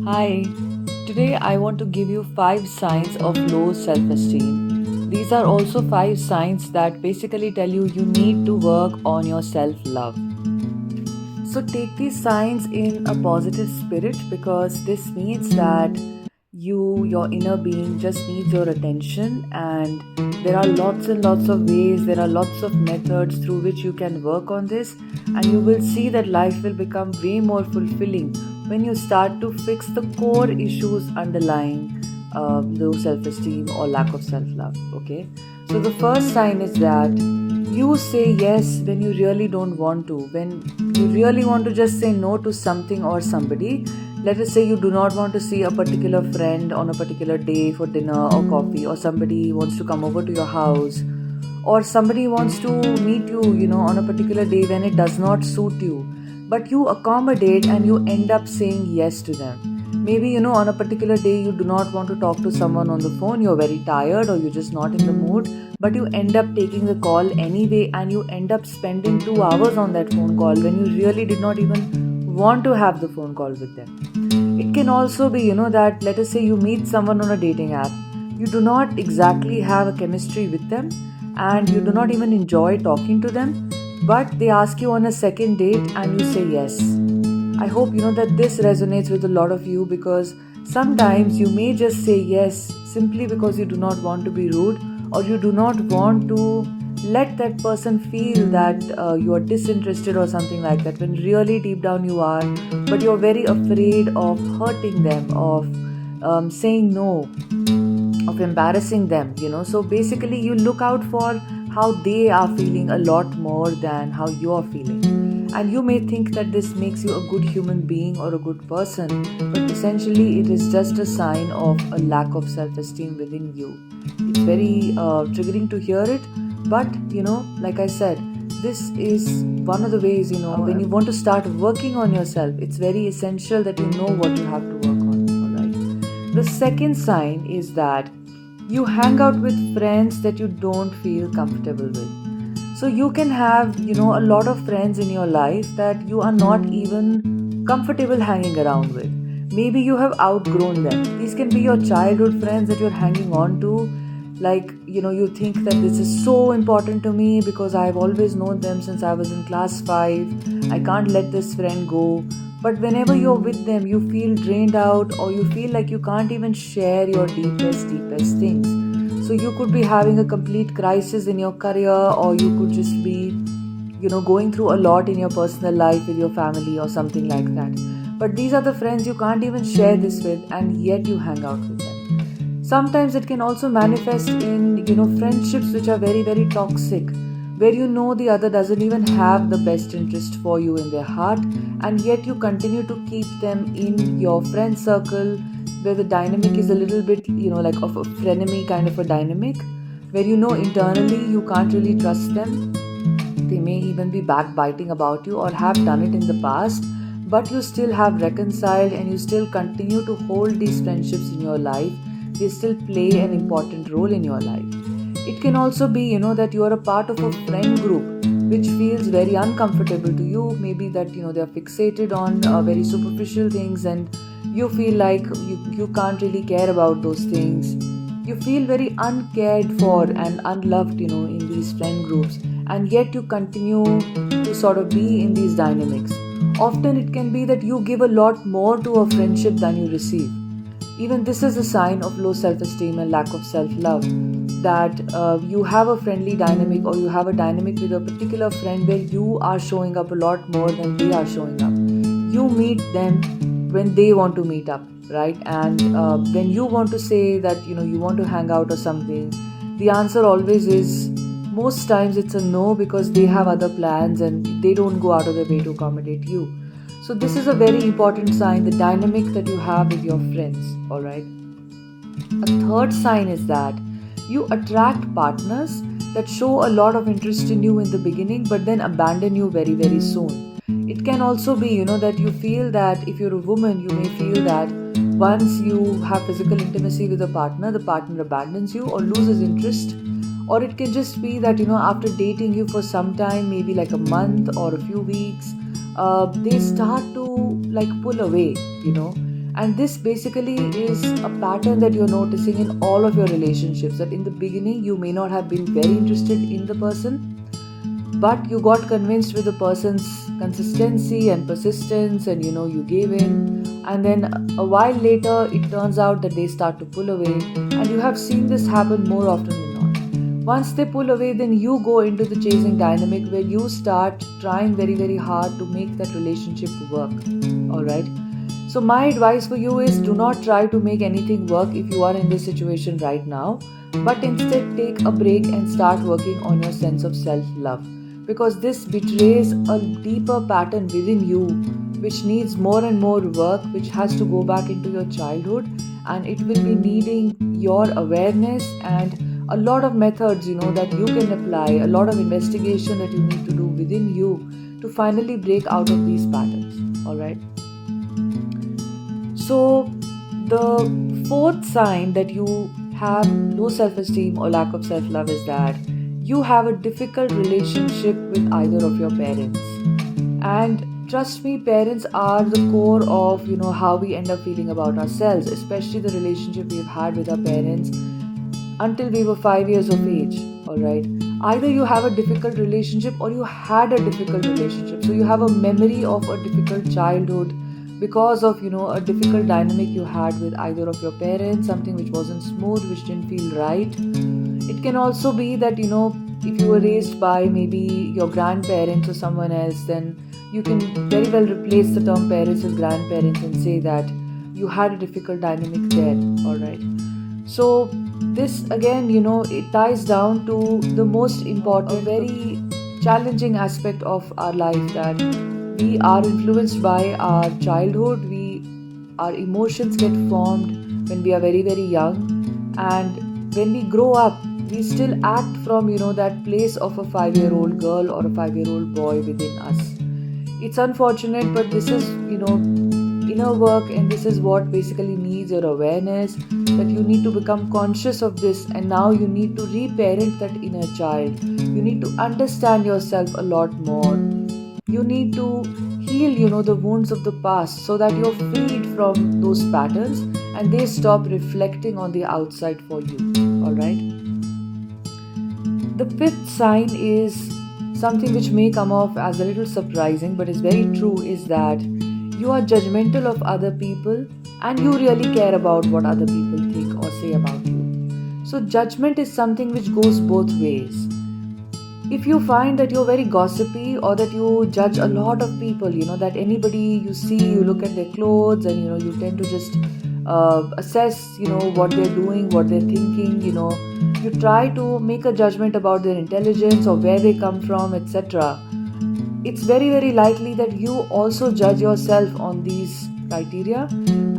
Hi, today I want to give you 5 signs of low self esteem. These are also 5 signs that basically tell you need to work on your self love. So take these signs in a positive spirit because this means that your inner being, just needs your attention, and there are lots and lots of ways, there are lots of methods through which you can work on this, and you will see that life will become way more fulfilling when you start to fix the core issues underlying low self-esteem or lack of self-love. Okay, so the first sign is that you say yes when you really don't want to, when you really want to just say no to something or somebody. Let us say you do not want to see a particular friend on a particular day for dinner or coffee, or somebody wants to come over to your house, or somebody wants to meet you, on a particular day when it does not suit you. But you accommodate and you end up saying yes to them. Maybe, on a particular day you do not want to talk to someone on the phone, you're very tired or you're just not in the mood, but you end up taking the call anyway and you end up spending 2 hours on that phone call when you really did not even want to have the phone call with them. It can also be, that let us say you meet someone on a dating app. You do not exactly have a chemistry with them and you do not even enjoy talking to them, but they ask you on a second date and you say yes. I hope that this resonates with a lot of you, because sometimes you may just say yes simply because you do not want to be rude, or you do not want to let that person feel that you are disinterested or something like that, when really deep down you are, but you're very afraid of hurting them, of saying no, of embarrassing them. So basically you look out for how they are feeling a lot more than how you are feeling. And you may think that this makes you a good human being or a good person, but essentially it is just a sign of a lack of self-esteem within you. It's very triggering to hear it, but like I said, this is one of the ways, when you want to start working on yourself, it's very essential that you know what you have to work on. Alright. The second sign is that you hang out with friends that you don't feel comfortable with. So you can have a lot of friends in your life that you are not even comfortable hanging around with. Maybe you have outgrown them. These can be your childhood friends that you're hanging on to. Like, you think that this is so important to me because I've always known them since I was in class 5. I can't let this friend go. But whenever you're with them, you feel drained out, or you feel like you can't even share your deepest things. So you could be having a complete crisis in your career, or you could just be going through a lot in your personal life with your family or something like that. But these are the friends you can't even share this with, and yet you hang out with them. Sometimes it can also manifest in friendships which are very, very toxic, where the other doesn't even have the best interest for you in their heart, and yet you continue to keep them in your friend circle, where the dynamic is a little bit like of a frenemy kind of a dynamic, where internally you can't really trust them. They may even be backbiting about you or have done it in the past, but you still have reconciled and you still continue to hold these friendships in your life. They still play an important role in your life. It can also be that you are a part of a friend group which feels very uncomfortable to you. Maybe that they are fixated on very superficial things, and you feel like you can't really care about those things. You feel very uncared for and unloved in these friend groups, and yet you continue to sort of be in these dynamics. Often it can be that you give a lot more to a friendship than you receive. Even this is a sign of low self-esteem and lack of self-love, that you have a friendly dynamic, or you have a dynamic with a particular friend where you are showing up a lot more than they are showing up. You meet them when they want to meet up, right? And when you want to say that you want to hang out or something, the answer always is, most times it's a no, because they have other plans and they don't go out of their way to accommodate you. So this is a very important sign, the dynamic that you have with your friends. All right. A third sign is that you attract partners that show a lot of interest in you in the beginning, but then abandon you very, very soon. It can also be that you feel that if you're a woman, you may feel that once you have physical intimacy with a partner, the partner abandons you or loses interest. Or it can just be that after dating you for some time, maybe like a month or a few weeks, they start to like pull away. And this basically is a pattern that you're noticing in all of your relationships, that in the beginning you may not have been very interested in the person, but you got convinced with the person's consistency and persistence, and you gave in. And then a while later it turns out that they start to pull away, and you have seen this happen more often than not. Once they pull away, then you go into the chasing dynamic, where you start trying very very hard to make that relationship work. All right, so my advice for you is, do not try to make anything work if you are in this situation right now, but instead take a break and start working on your sense of self love, because this betrays a deeper pattern within you, which needs more and more work, which has to go back into your childhood, and it will be needing your awareness and a lot of methods that you can apply, a lot of investigation that you need to do within you to finally break out of these patterns. All right, so the fourth sign that you have low self-esteem or lack of self-love is that you have a difficult relationship with either of your parents. And trust me, parents are the core of how we end up feeling about ourselves, especially the relationship we've had with our parents until we were 5 years of age. All right, either you have a difficult relationship or you had a difficult relationship, so you have a memory of a difficult childhood because of a difficult dynamic you had with either of your parents, something which wasn't smooth, which didn't feel right. It can also be that if you were raised by maybe your grandparents or someone else, then you can very well replace the term parents with grandparents and say that you had a difficult dynamic there. All right, so this again it ties down to the most important, very challenging aspect of our life, that we are influenced by our childhood. Our emotions get formed when we are very very young, and when we grow up we still act from that place of a 5-year-old girl or a 5-year-old boy within us. It's unfortunate, but this is inner work, and this is what basically needs your awareness, that you need to become conscious of this, and now you need to reparent that inner child. You need to understand yourself a lot more. You need to heal the wounds of the past, so that you're freed from those patterns and they stop reflecting on the outside for you. All right, the fifth sign is something which may come off as a little surprising, but is very true, is that you are judgmental of other people and you really care about what other people think or say about you. So judgment is something which goes both ways. If you find that you're very gossipy, or that you judge a lot of people, that anybody you see, you look at their clothes and you tend to just assess what they're doing, what they're thinking, you try to make a judgment about their intelligence or where they come from, etc. It's very very likely that you also judge yourself on these criteria,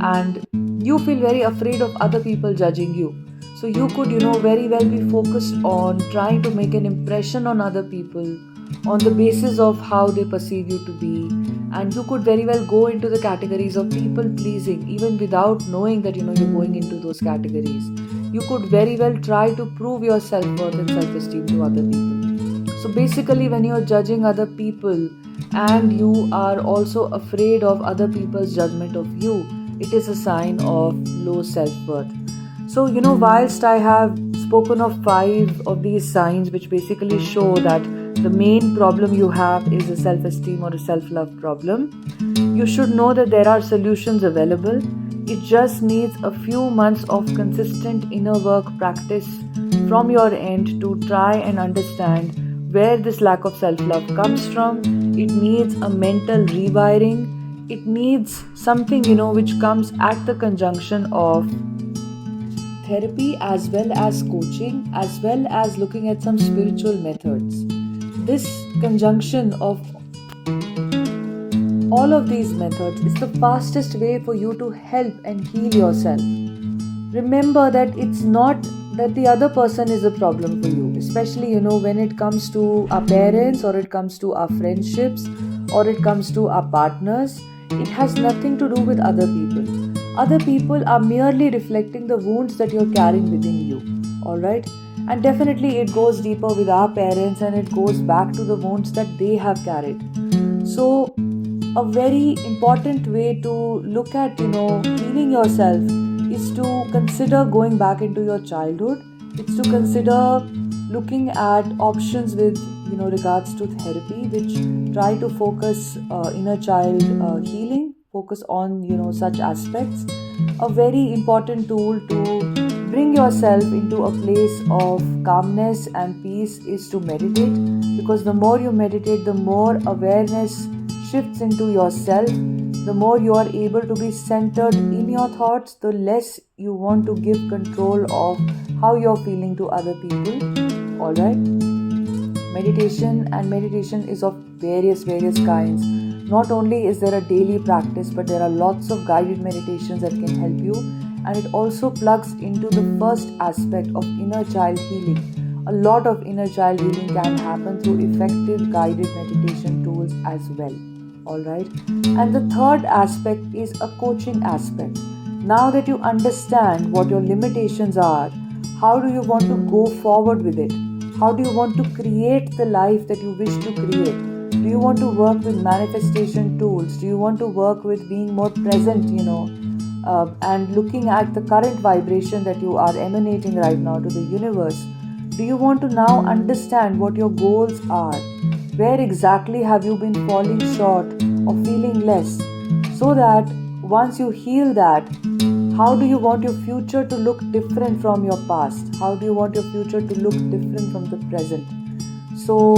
and you feel very afraid of other people judging you. So you could very well be focused on trying to make an impression on other people on the basis of how they perceive you to be, and you could very well go into the categories of people pleasing even without knowing that you're going into those categories. You could very well try to prove your self-worth and self-esteem to other people. So basically, when you're judging other people and you are also afraid of other people's judgment of you, it is a sign of low self-worth. So whilst I have spoken of 5 of these signs which basically show that the main problem you have is a self-esteem or a self-love problem, you should know that there are solutions available. It just needs a few months of consistent inner work practice from your end to try and understand where this lack of self-love comes from. It needs a mental rewiring. It needs something which comes at the conjunction of therapy as well as coaching, as well as looking at some spiritual methods. This conjunction of all of these methods is the fastest way for you to help and heal yourself. Remember that it's not that the other person is a problem for you, especially when it comes to our parents, or it comes to our friendships, or it comes to our partners. It has nothing to do with other people. Other people are merely reflecting the wounds that you're carrying within you. Alright? And definitely it goes deeper with our parents, and it goes back to the wounds that they have carried. So a very important way to look at, healing yourself is to consider going back into your childhood. It's to consider looking at options with, regards to therapy, which try to focus inner child healing, focus on, such aspects. A very important tool to bring yourself into a place of calmness and peace is to meditate, because the more you meditate, the more awareness shifts into yourself, the more you are able to be centered in your thoughts, the less you want to give control of how you're feeling to other people. All right. Meditation is of various kinds. Not only is there a daily practice, but there are lots of guided meditations that can help you, and it also plugs into the first aspect of inner child healing. A lot of inner child healing can happen through effective guided meditation tools as well. All right. And the third aspect is a coaching aspect. Now that you understand what your limitations are, how do you want to go forward with it? How do you want to create the life that you wish to create? Do you want to work with manifestation tools? Do you want to work with being more present, and looking at the current vibration that you are emanating right now to the universe? Do you want to now understand what your goals are? Where exactly have you been falling short or feeling less? So that once you heal that, how do you want your future to look different from your past? How do you want your future to look different from the present? So,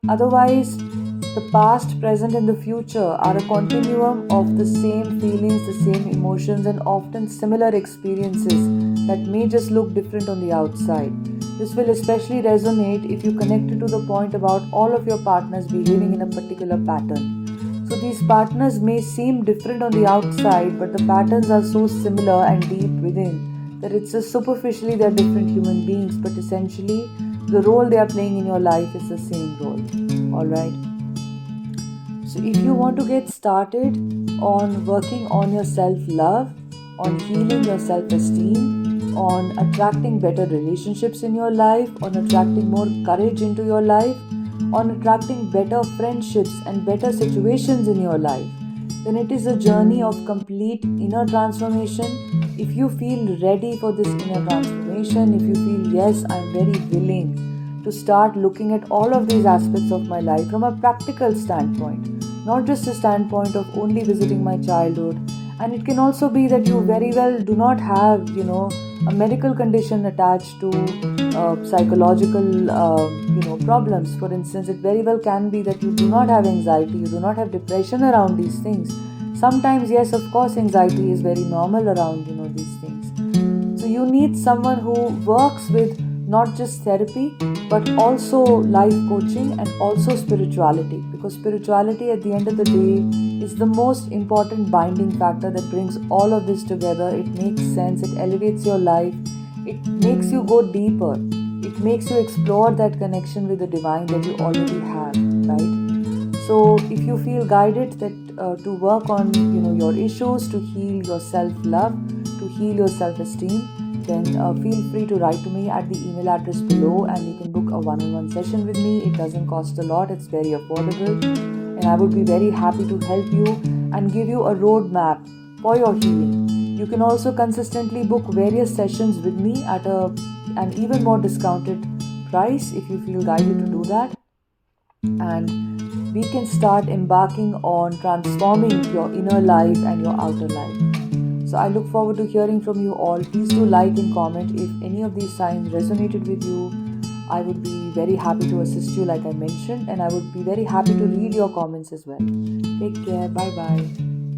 otherwise, the past, present, and the future are a continuum of the same feelings, the same emotions, and often similar experiences that may just look different on the outside. This will especially resonate if you connect it to the point about all of your partners behaving in a particular pattern. So these partners may seem different on the outside, but the patterns are so similar and deep within that it's just superficially they're different human beings, but essentially the role they are playing in your life is the same role. Alright. So if you want to get started on working on your self-love, on healing your self-esteem, on attracting better relationships in your life, on attracting more courage into your life, on attracting better friendships and better situations in your life, then it is a journey of complete inner transformation. If you feel ready for this inner transformation, if you feel, yes, I'm very willing to start looking at all of these aspects of my life from a practical standpoint, not just a standpoint of only visiting my childhood. And it can also be that you very well do not have, a medical condition attached to psychological, problems. For instance, it very well can be that you do not have anxiety, you do not have depression around these things. Sometimes, yes, of course, anxiety is very normal around, these things. So you need someone who works with not just therapy, but also life coaching and also spirituality, because spirituality at the end of the day is the most important binding factor that brings all of this together. It makes sense, it elevates your life, it makes you go deeper, it makes you explore that connection with the divine that you already have, right? So if you feel guided that to work on your issues, to heal your self-love, to heal your self-esteem, then feel free to write to me at the email address below, and you can book a one-on-one session with me. It doesn't cost a lot, it's very affordable, and I would be very happy to help you and give you a roadmap for your healing. You can also consistently book various sessions with me at an even more discounted price if you feel guided to do that, and we can start embarking on transforming your inner life and your outer life. So I look forward to hearing from you all. Please do like and comment if any of these signs resonated with you. I would be very happy to assist you like I mentioned, and I would be very happy to read your comments as well. Take care. Bye bye.